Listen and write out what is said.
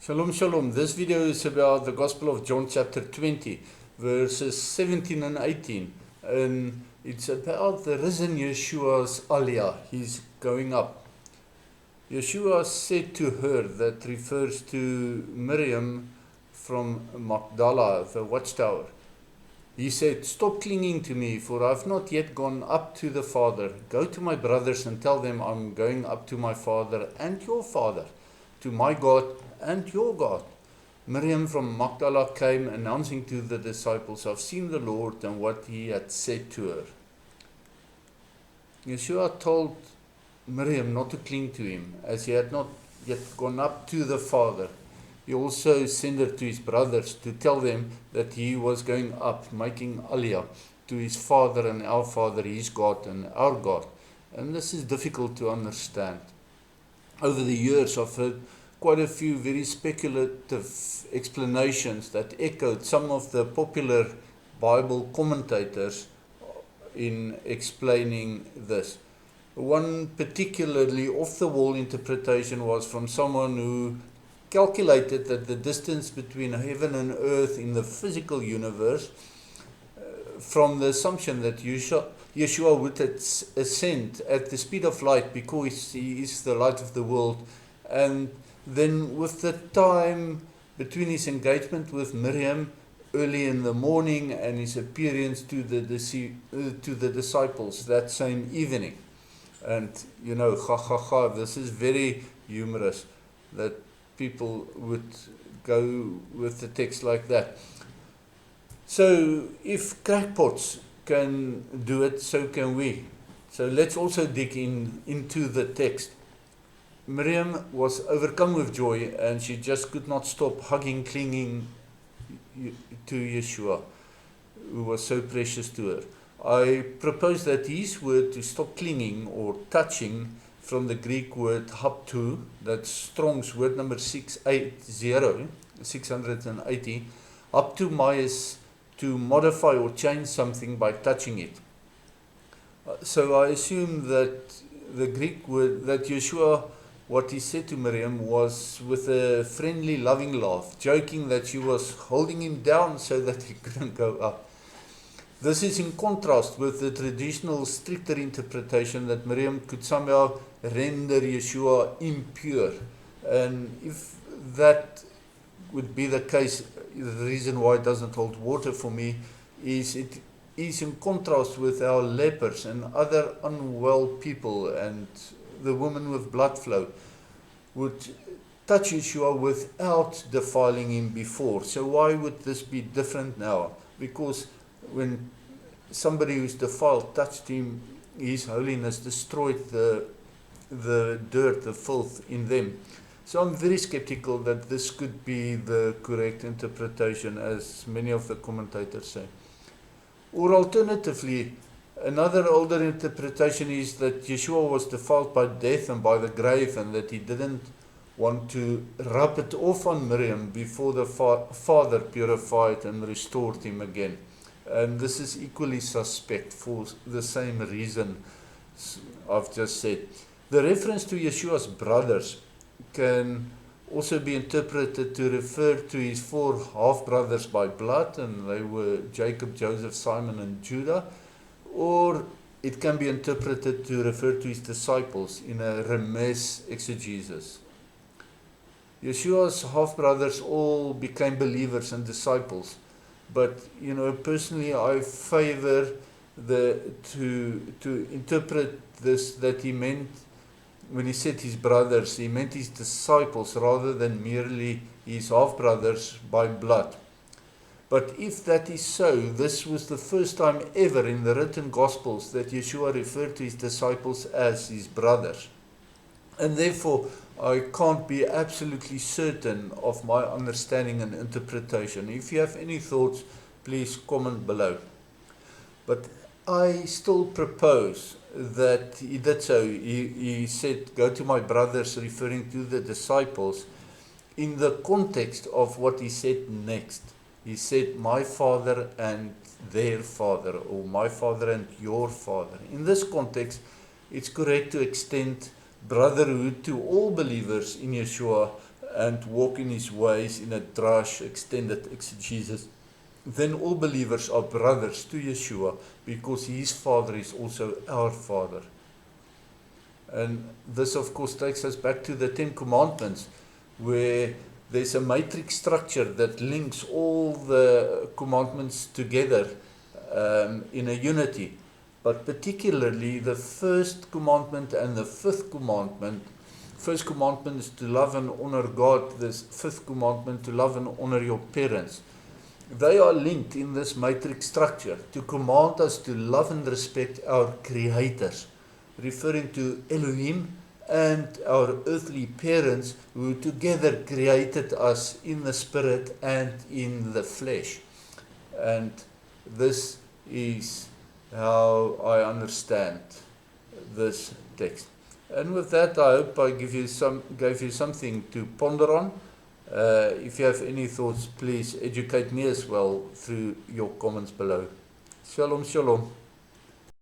Shalom, shalom. This video is about the Gospel of John chapter 20, verses 17 and 18. And it's about the risen Yeshua's aliyah. He's going up. Yeshua said to her, that refers to Miriam from Magdala, the watchtower. He said, "Stop clinging to me, for I've not yet gone up to the Father. Go to my brothers and tell them I'm going up to my Father and your Father, to my God and your God." Miriam from Magdala came, announcing to the disciples, "I've seen the Lord," and what he had said to her. Yeshua told Miriam not to cling to him, as he had not yet gone up to the Father. He also sent her to his brothers to tell them that he was going up, making aliyah to his Father and our Father, his God and our God. And this is difficult to understand. Over the years, I've heard quite a few very speculative explanations that echoed some of the popular Bible commentators in explaining this. One particularly off-the-wall interpretation was from someone who calculated that the distance between heaven and earth in the physical universe, from the assumption that Yeshua would ascend at the speed of light because he is the light of the world, and then with the time between his engagement with Miriam early in the morning and his appearance to the disciples that same evening. And this is very humorous that people would go with the text like that. So if crackpots can do it, so can we. So let's also dig into the text. Miriam was overcome with joy, and she just could not stop clinging to Yeshua, who was so precious to her. I propose that his word to stop clinging or touching, from the Greek word haptu, that's Strong's word number 680, haptu is to modify or change something by touching it. So I assume that the Greek word, that Yeshua, what he said to Miriam was with a friendly, loving laugh, joking that she was holding him down so that he couldn't go up. This is in contrast with the traditional, stricter interpretation that Miriam could somehow render Yeshua impure. And if that would be the case, the reason why it doesn't hold water for me is it is in contrast with our lepers and other unwell people, and the woman with blood flow would touch Yeshua without defiling him before. So why would this be different now? Because when somebody who's defiled touched him, his holiness destroyed the dirt, the filth in them. So I'm very skeptical that this could be the correct interpretation, as many of the commentators say. Or alternatively, another older interpretation is that Yeshua was defiled by death and by the grave, and that he didn't want to rub it off on Miriam before the Father purified and restored him again. And this is equally suspect for the same reason I've just said. The reference to Yeshua's brothers can also be interpreted to refer to his 4 half-brothers by blood, and they were Jacob, Joseph, Simon, and Judah. Or it can be interpreted to refer to his disciples in a Remes exegesis. Yeshua's half-brothers all became believers and disciples. But personally, I favor to interpret this that he meant, when he said his brothers, he meant his disciples rather than merely his half-brothers by blood. But if that is so, this was the first time ever in the written Gospels that Yeshua referred to his disciples as his brothers. And therefore, I can't be absolutely certain of my understanding and interpretation. If you have any thoughts, please comment below. But I still propose that he did so. He said, "Go to my brothers," referring to the disciples, in the context of what he said next. He said, "My Father and their Father," or "my Father and your Father." In this context, it's correct to extend brotherhood to all believers in Yeshua and walk in his ways in a drash extended exegesis, then all believers are brothers to Yeshua, because his Father is also our Father. And this, of course, takes us back to the Ten Commandments, where there's a matrix structure that links all the commandments together in a unity. But particularly the first commandment and the fifth commandment. First commandment is to love and honor God. The fifth commandment, to love and honor your parents. They are linked in this matrix structure to command us to love and respect our creators, referring to Elohim and our earthly parents, who together created us in the spirit and in the flesh. And this is how I understand this text. And with that, I hope I gave you something to ponder on. If you have any thoughts, please educate me as well through your comments below. Shalom, shalom.